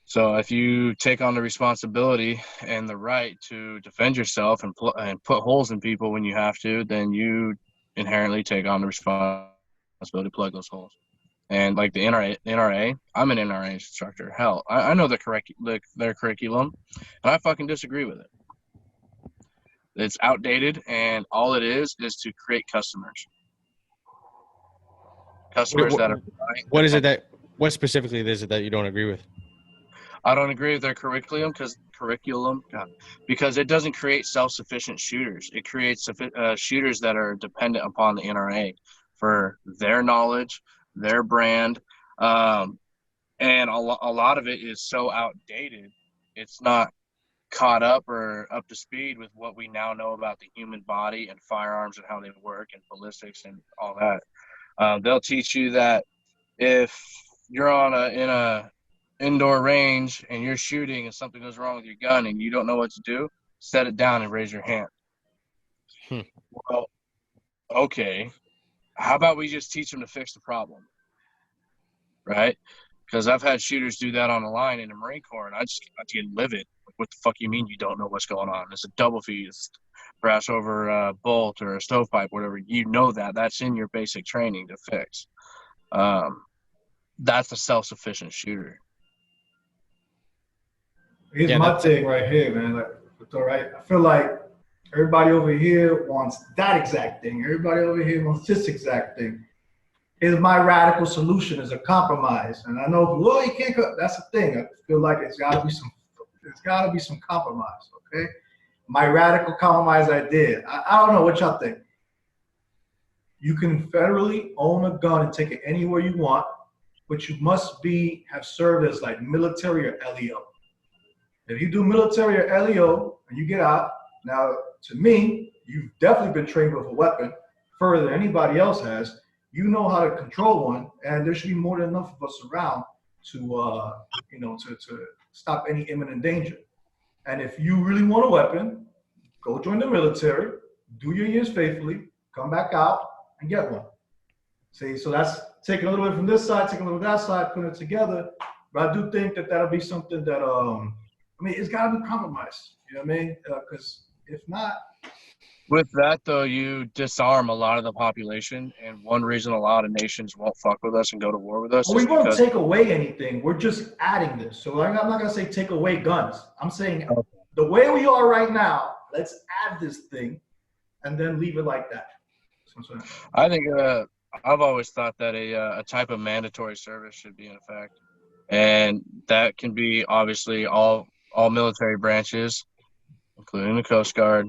So if you take on the responsibility and the right to defend yourself and put holes in people when you have to, then you inherently take on the responsibility to plug those holes. And like the NRA, I'm an NRA instructor. Hell, I know their curriculum, and I fucking disagree with it. It's outdated, and all it is to create customers. Customers that are. What specifically is it that you don't agree with? I don't agree with their curriculum because it doesn't create self-sufficient shooters. It creates shooters that are dependent upon the NRA for their knowledge, their brand, and a lot of it is so outdated. It's not caught up or up to speed with what we now know about the human body and firearms and how they work and ballistics and all that. They'll teach you that if you're in a indoor range and you're shooting and something goes wrong with your gun and you don't know what to do, set it down and raise your hand. Well, okay. How about we just teach them to fix the problem? Right? Because I've had shooters do that on the line in the Marine Corps, and I get livid. What the fuck you mean you don't know what's going on? It's a double feed, it's brass over a bolt or a stovepipe, whatever. You know that's in your basic training to fix. That's a self-sufficient shooter. Here's my thing right here, man. I feel like everybody over here wants that exact thing. Everybody over here wants this exact thing. Is my radical solution is a compromise, and I know, well, you can't. That's the thing. I feel like it's got to be some compromise. Okay, my radical compromise idea. I don't know what y'all think. You can federally own a gun and take it anywhere you want, but you must have served as like military or LEO. If you do military or LEO and you get out, now to me, you've definitely been trained with a weapon further than anybody else has. You know how to control one, and there should be more than enough of us around to stop any imminent danger. And if you really want a weapon, go join the military, do your years faithfully, come back out and get one. See, so that's taking a little bit from this side, taking a little bit of that side, putting it together. But I do think that'll be something that it's got to be compromised. You know what I mean? Because if not. With that, though, you disarm a lot of the population. And one reason a lot of nations won't fuck with us and go to war with us we won't take away anything. We're just adding this. So I'm not going to say take away guns. I'm saying the way we are right now, let's add this thing and then leave it like that. I think I've always thought that a type of mandatory service should be in effect. And that can be obviously all military branches. including the Coast Guard.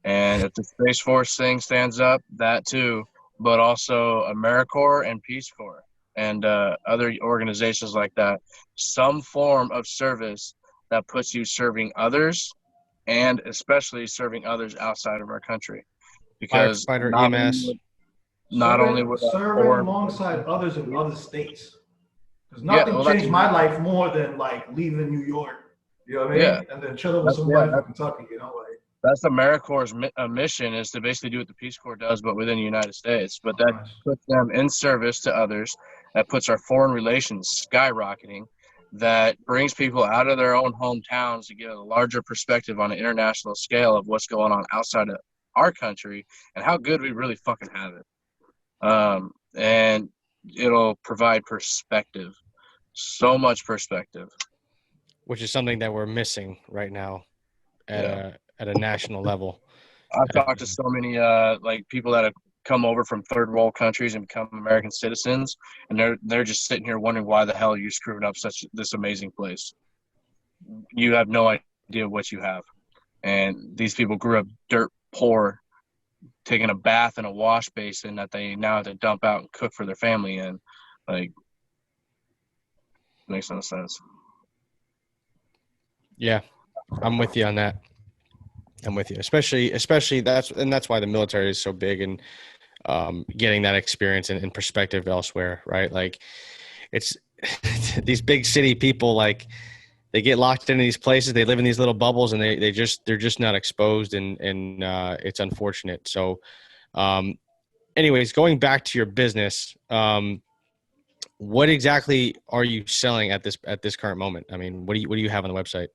And if the Space Force thing stands up, that too, but also AmeriCorps and Peace Corps and other organizations like that. Some form of service that puts you serving others, and especially serving others outside of our country. Because Firefighter, not EMS. only would serving alongside others in other states. Because nothing well, changed my life more than like leaving New York, you know what I mean? Yeah. And then chilling with somebody from Kentucky, you know, like. That's AmeriCorps' mission, is to basically do what the Peace Corps does, but within the United States. But that puts them in service to others. That puts our foreign relations skyrocketing. That brings people out of their own hometowns to get a larger perspective on an international scale of what's going on outside of our country and how good we really fucking have it. And it'll provide perspective, so much perspective, which is something that we're missing right now at a national level. I've talked to so many like people that have come over from third world countries and become American citizens, and they're just sitting here wondering why the hell you screwed up this amazing place. You have no idea what you have. And these people grew up dirt poor, taking a bath in a wash basin that they now have to dump out and cook for their family in. Like, makes no sense. Yeah, I'm with you on that. I'm with you, especially that's why the military is so big, and getting that experience and perspective elsewhere, right? Like, it's these big city people, like, they get locked into these places, they live in these little bubbles, and they're just not exposed, and it's unfortunate. So, anyways, going back to your business, what exactly are you selling at this current moment? I mean, what do you have on the website?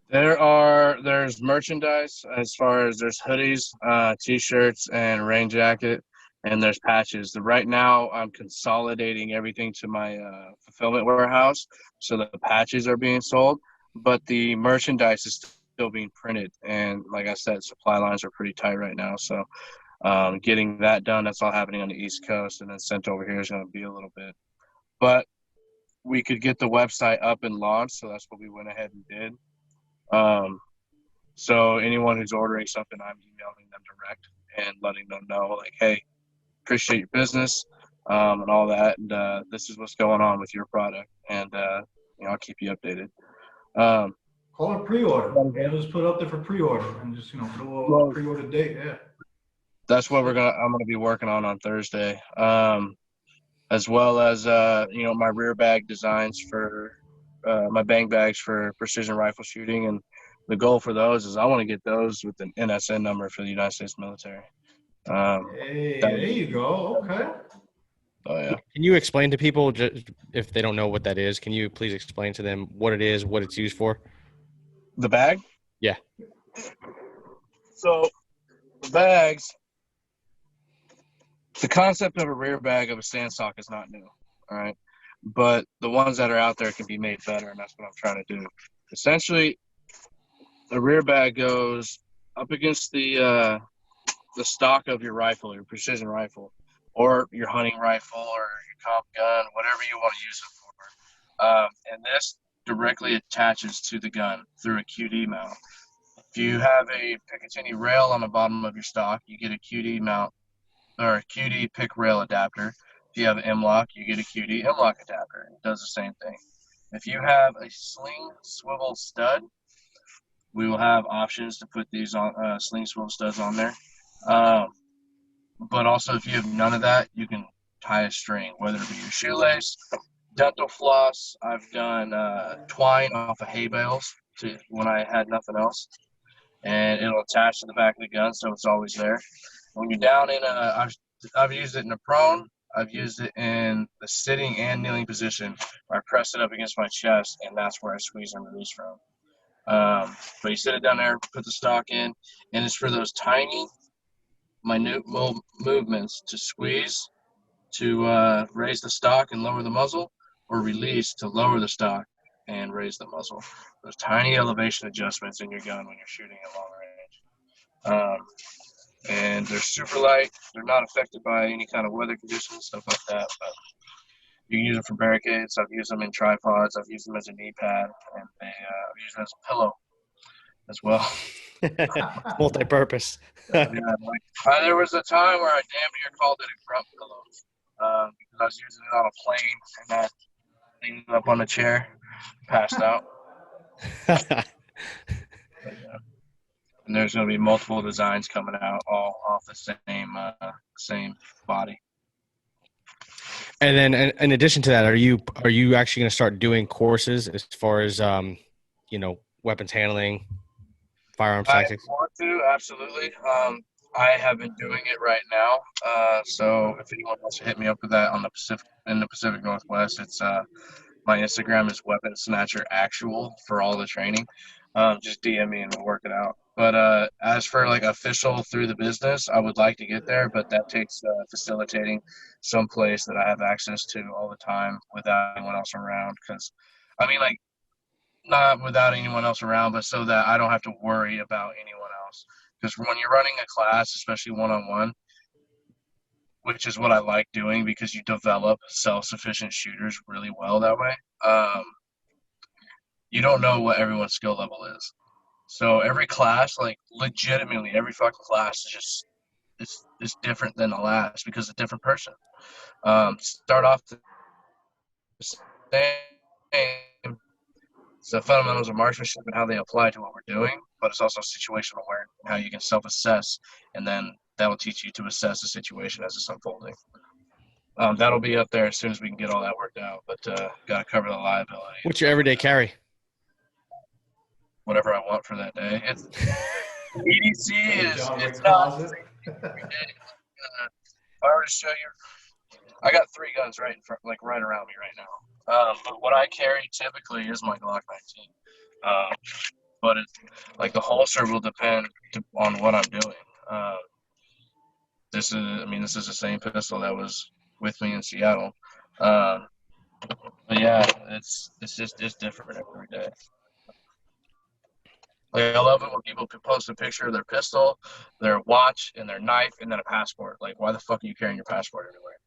There's merchandise, as far as there's hoodies, t-shirts, and rain jacket, and there's patches. Right now I'm consolidating everything to my fulfillment warehouse, so the patches are being sold, but the merchandise is still being printed. And like I said, supply lines are pretty tight right now, so getting that done, that's all happening on the East Coast, and then sent over here is going to be a little bit. But we could get the website up and launched, so that's what we went ahead and did. So anyone who's ordering something, I'm emailing them direct and letting them know, like, hey, appreciate your business, and all that. And, this is what's going on with your product. And, I'll keep you updated. Call it pre-order. Just put it up there for pre-order and just, put a little pre-order date. Yeah. That's what I'm going to be working on Thursday. As well as, my rear bag designs for, my bang bags for precision rifle shooting. And the goal for those is I want to get those with an NSN number for the United States military. Hey, there you go. Okay. Oh, yeah. Can you explain to people, just if they don't know what that is, can you please explain to them what it is, what it's used for? The bag? Yeah. So the bags, the concept of a rear bag of a sandstock is not new. All right. But the ones that are out there can be made better, and that's what I'm trying to do. Essentially, the rear bag goes up against the stock of your rifle, your precision rifle, or your hunting rifle, or your comp gun, whatever you want to use it for. And this directly attaches to the gun through a QD mount. If you have a Picatinny rail on the bottom of your stock, you get a QD mount, or a QD pick rail adapter. If you have an M-lock, you get a QD M-lock adapter. It does the same thing. If you have a sling swivel stud, we will have options to put these on sling swivel studs on there. But also, if you have none of that, you can tie a string, whether it be your shoelace, dental floss. I've done twine off of hay bales when I had nothing else, and it'll attach to the back of the gun, so it's always there. When you're down in I've used it in a prone. I've used it in the sitting and kneeling position, where I press it up against my chest, and that's where I squeeze and release from. But you sit it down there, put the stock in, and it's for those tiny, minute movements to squeeze, to raise the stock and lower the muzzle, or release to lower the stock and raise the muzzle. Those tiny elevation adjustments in your gun when you're shooting at long range. And they're super light. They're not affected by any kind of weather conditions, stuff like that. But you can use them for barricades. I've used them in tripods. I've used them as a knee pad, and I've used them as a pillow as well. Multi-purpose. Yeah, like, there was a time where I damn near called it a grunt pillow because I was using it on a plane and that thing up on the chair, passed out. But, yeah. And there's going to be multiple designs coming out, all off the same body. And then, in addition to that, are you actually going to start doing courses as far as weapons handling, firearms tactics? I want to, absolutely. I have been doing it right now. So if anyone wants to hit me up with that in the Pacific Northwest, it's my Instagram is Weapon Snatcher Actual for all the training. Just DM me and we'll work it out. But as for like official through the business, I would like to get there, but that takes facilitating some place that I have access to all the time without anyone else around. Because, I mean, like, not without anyone else around, but so that I don't have to worry about anyone else. Because when you're running a class, especially one-on-one, which is what I like doing because you develop self-sufficient shooters really well that way, you don't know what everyone's skill level is. So every class, like legitimately every fucking class is just it's different than the last because it's a different person. Start off the same. It's the fundamentals of marksmanship and how they apply to what we're doing, but it's also situational awareness and how you can self-assess, and then that will teach you to assess the situation as it's unfolding. That'll be up there as soon as we can get all that worked out, but got to cover the liability. What's your everyday carry? Whatever I want for that day. It's EDC is it's not. I already show you. I got 3 guns right in front, like right around me right now. But what I carry typically is my Glock 19. But it's like the holster will depend on what I'm doing. This is the same pistol that was with me in Seattle. But yeah, it's different every day. Like, I love it when people post a picture of their pistol, their watch, and their knife, and then a passport. Like, why the fuck are you carrying your passport everywhere?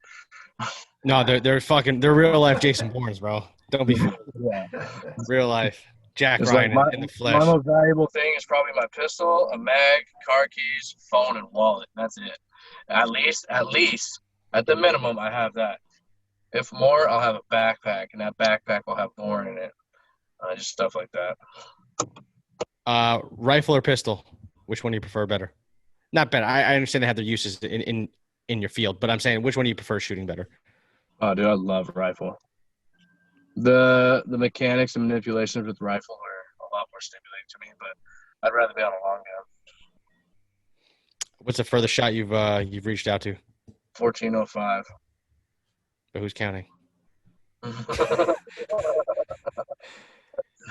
No, they're real life Jason Bournes, bro. Don't be Yeah. real life Jack It's Ryan like in the flesh. My most valuable thing is probably my pistol, a mag, car keys, phone, and wallet. That's it. At least, at the minimum, I have that. If more, I'll have a backpack, and that backpack will have more in it. Just stuff like that. Rifle or pistol? Which one do you prefer better? Not better. I understand they have their uses in your field, but I'm saying which one do you prefer shooting better? Oh, dude, I love rifle. The mechanics and manipulations with rifle are a lot more stimulating to me, but I'd rather be on a long gun. What's the furthest shot you've reached out to? 1405. But who's counting?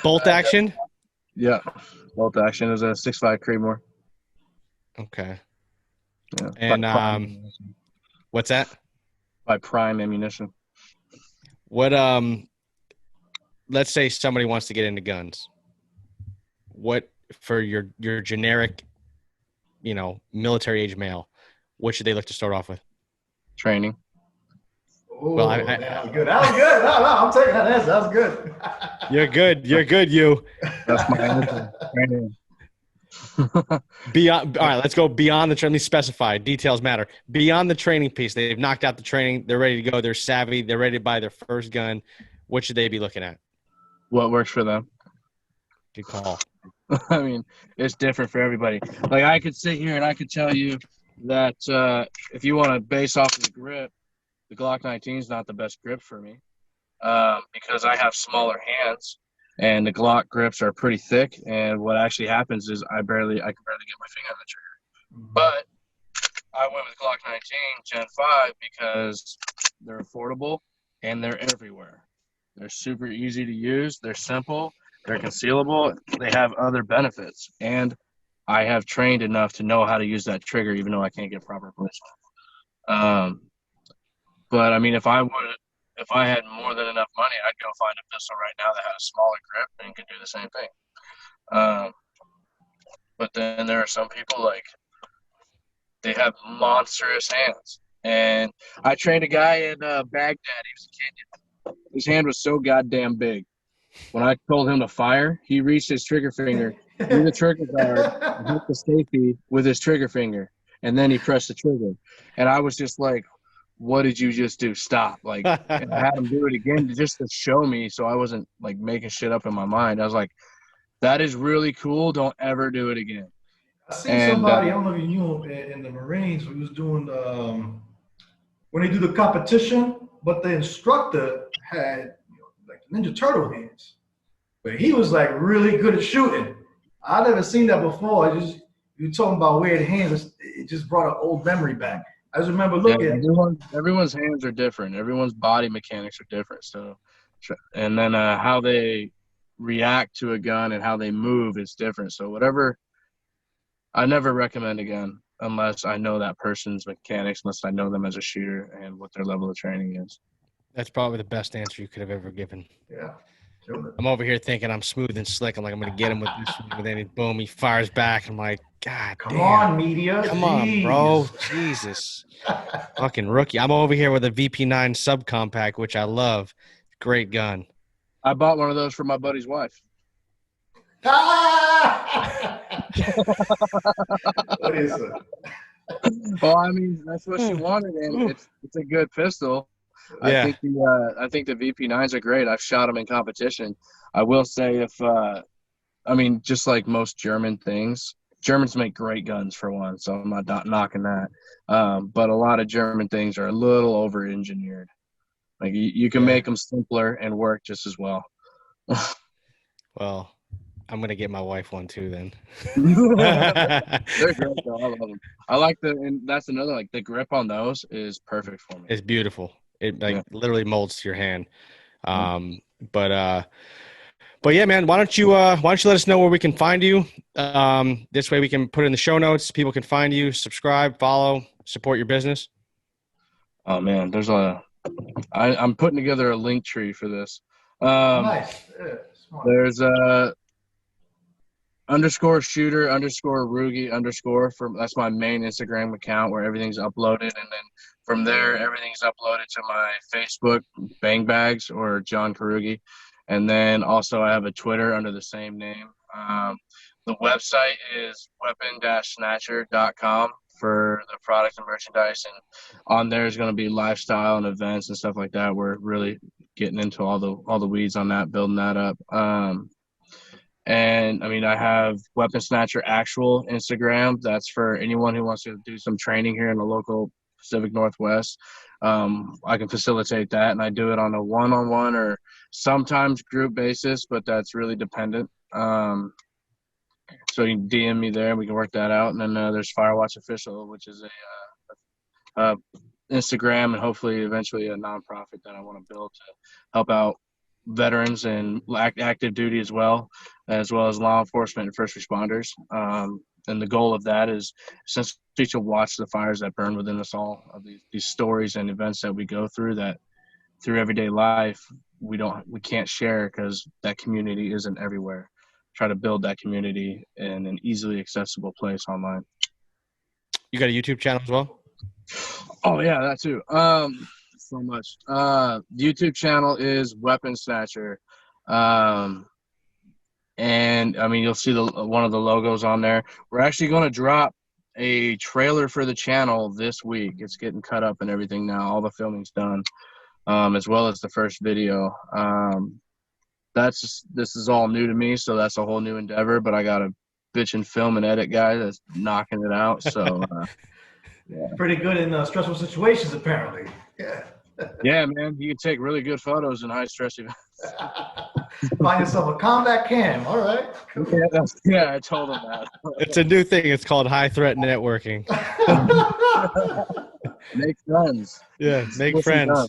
Bolt action? Yeah, bolt action is a 6.5 Creedmoor. Okay. Yeah. And what's that? By Prime ammunition. What let's say somebody wants to get into guns. What for your generic, military age male, what should they look to start off with? Training. Ooh, Well, that was good. That was good. No, I'm taking that answer. That was good. You're good. You're good, you. That's my answer. Training. Beyond, all right, let's go beyond the training. Let me specify. Details matter. Beyond the training piece, they've knocked out the training. They're ready to go. They're savvy. They're ready to buy their first gun. What should they be looking at? What works for them? Good call. I mean, it's different for everybody. Like, I could sit here and I could tell you that if you want to base off of the grip, the Glock 19 is not the best grip for me because I have smaller hands and the Glock grips are pretty thick. And what actually happens is I can barely get my finger on the trigger. Mm-hmm. But I went with Glock 19 Gen 5 because they're affordable and they're everywhere. They're super easy to use. They're simple. They're concealable. They have other benefits. And I have trained enough to know how to use that trigger, even though I can't get proper placement. But I mean, if I had more than enough money, I'd go find a pistol right now that had a smaller grip and could do the same thing. But then there are some people, like, they have monstrous hands. And I trained a guy in Baghdad. He was a Kenyan. His hand was so goddamn big. When I told him to fire, he reached his trigger finger do the trigger guard, and hit the safety with his trigger finger, and then he pressed the trigger. And I was just like, what did you just do? Stop. Like, and I had him do it again just to show me, so I wasn't like making shit up in my mind. I was like, that is really cool. Don't ever do it again. I seen somebody, I don't know if you knew him, in the Marines who was doing when they do the competition, but the instructor had like Ninja Turtle hands. But he was like really good at shooting. I never seen that before. You talking about weird hands, it just brought an old memory back. I just remember looking. Yeah, everyone's hands are different. Everyone's body mechanics are different. So, and then how they react to a gun and how they move is different. So whatever, I never recommend again unless I know that person's mechanics, unless I know them as a shooter and what their level of training is. That's probably the best answer you could have ever given. Yeah. I'm over here thinking I'm smooth and slick. I'm like, I'm going to get him with this one. And then boom, he fires back. I'm like, God Come damn. on, media. Come on, bro. Jesus. Fucking rookie. I'm over here with a VP9 subcompact, which I love. Great gun. I bought one of those for my buddy's wife. What is it? Well, I mean, that's what she wanted, and it's a good pistol. Yeah. I think the VP9s are great. I've shot them in competition. I will say just like most German things, Germans make great guns for one, so I'm not knocking that. But a lot of German things are a little over-engineered. Like you can make them simpler and work just as well. Well, I'm going to get my wife one too then. They're great though. I love them. I like and that's another, like the grip on those is perfect for me. It's beautiful. It literally molds to your hand. But yeah, man, why don't you let us know where we can find you? This way we can put it in the show notes. People can find you, subscribe, follow, support your business. Oh man, I'm putting together a link tree for this. Nice. Yeah, there's _shooter_Carughi_ that's my main Instagram account where everything's uploaded, and then from there everything's uploaded to my Facebook, Bang Bags or John Carughi, and then also I have a Twitter under the same name. The website is weapon-snatcher.com for the product and merchandise, and on there is going to be lifestyle and events and stuff like that. We're really getting into all the weeds on that, building that up. And I mean, I have Weapon Snatcher actual Instagram. That's for anyone who wants to do some training here in the local Pacific Northwest. I can facilitate that, and I do it on a one-on-one or sometimes group basis, but that's really dependent. So you can DM me there, and we can work that out. And then there's Firewatch Official, which is a Instagram and hopefully eventually a nonprofit that I want to build to help out veterans and active duty as well as law enforcement and first responders. And the goal of that is essentially to watch the fires that burn within us all, of these stories and events that we go through that through everyday life we can't share because that community isn't everywhere. Try to build that community in an easily accessible place online. You got a YouTube channel as well? Oh yeah, that too. So much. YouTube channel is Weapon Snatcher. And I mean, you'll see one of the logos on there. We're actually going to drop a trailer for the channel this week. It's getting cut up and everything now. All the filming's done, as well as the first video. This is all new to me, so that's a whole new endeavor. But I got a bitchin' film and edit guy that's knocking it out. So, yeah. Pretty good in stressful situations, apparently. Yeah. Yeah, man, you can take really good photos in high stress events. Find yourself a combat cam. All right. Cool. Yeah, I told him that. It's a new thing. It's called high threat networking. Make friends. Yeah, make friends.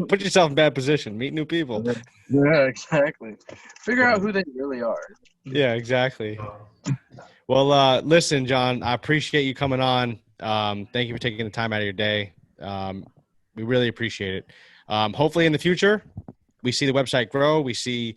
Put yourself in bad position. Meet new people. Yeah, exactly. Figure out who they really are. Yeah, exactly. Well, listen, John, I appreciate you coming on. Thank you for taking the time out of your day. We really appreciate it. Hopefully in the future, we see the website grow. We see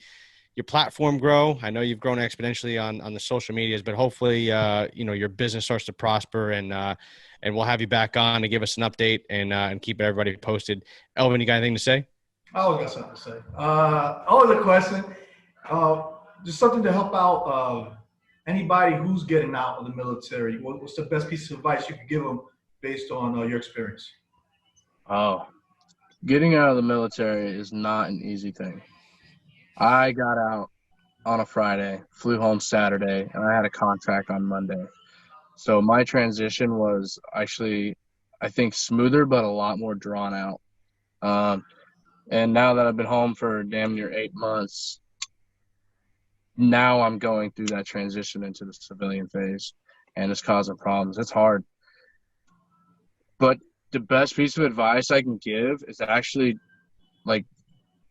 your platform grow. I know you've grown exponentially on the social medias, but hopefully, your business starts to prosper, and we'll have you back on to give us an update and keep everybody posted. Elvin, you got anything to say? I always got something to say. The question, just something to help out anybody who's getting out of the military, what's the best piece of advice you could give them based on your experience? Oh, getting out of the military is not an easy thing. I got out on a Friday, flew home Saturday, and I had a contract on Monday. So my transition was actually, I think, smoother, but a lot more drawn out. And now that I've been home for damn near 8 months, now I'm going through that transition into the civilian phase, and it's causing problems. It's hard. But the best piece of advice I can give is actually, like,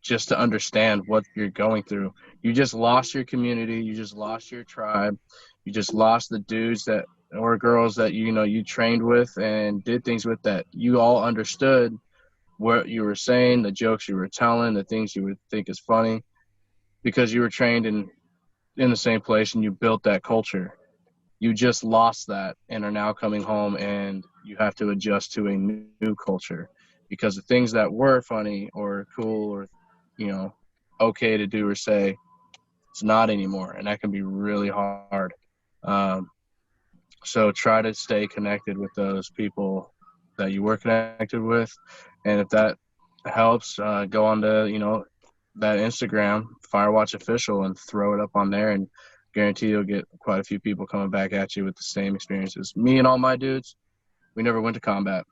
just to understand what you're going through. You just lost your community. You just lost your tribe. You just lost the dudes that or girls that, you know, you trained with and did things with, that you all understood what you were saying, the jokes you were telling, the things you would think is funny, because you were trained in the same place and you built that culture. You just lost that and are now coming home, and you have to adjust to a new culture, because the things that were funny or cool or, you know, okay to do or say, it's not anymore, and that can be really hard. So try to stay connected with those people that you were connected with, and if that helps, go on to, you know, that Instagram, Firewatch Official, and throw it up on there, and guarantee you'll get quite a few people coming back at you with the same experiences. Me and all my dudes, we never went to combat,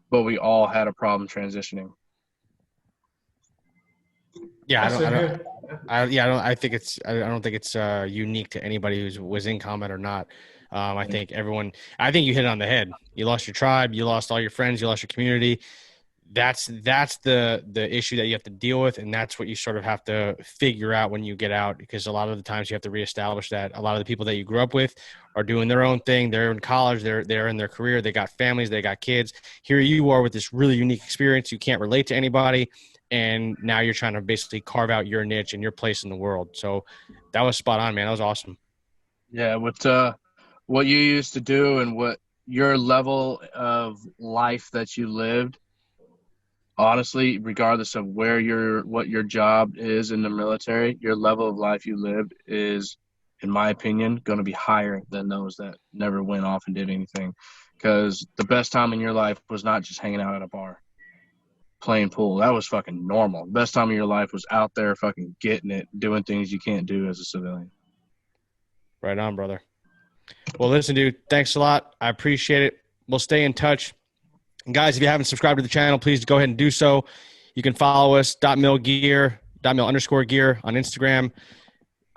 but we all had a problem transitioning. Yeah, I don't think it's unique to anybody who was in combat or not. I think you hit it on the head. You lost your tribe, you lost all your friends, you lost your community. That's the issue that you have to deal with, and that's what you sort of have to figure out when you get out, because a lot of the times you have to reestablish that. A lot of the people that you grew up with are doing their own thing. They're in college, they're in their career, they got families, they got kids. Here you are with this really unique experience. You can't relate to anybody, and now you're trying to basically carve out your niche and your place in the world. So that was spot on, man. That was awesome. Yeah, what you used to do and what your level of life that you lived, honestly, regardless of what your job is in the military, your level of life you lived is, in my opinion, going to be higher than those that never went off and did anything. Because the best time in your life was not just hanging out at a bar, playing pool. That was fucking normal. The best time of your life was out there fucking getting it, doing things you can't do as a civilian. Right on, brother. Well, listen, dude, thanks a lot. I appreciate it. We'll stay in touch. And guys, if you haven't subscribed to the channel, please go ahead and do so. You can follow us, DotMil Gear, DotMil_gear on Instagram.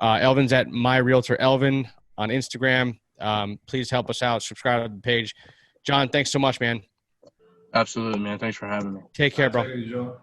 Elvin's at MyRealtorElvin on Instagram. Please help us out. Subscribe to the page. John, thanks so much, man. Absolutely, man. Thanks for having me. Take care, bro. Thank you, Joe.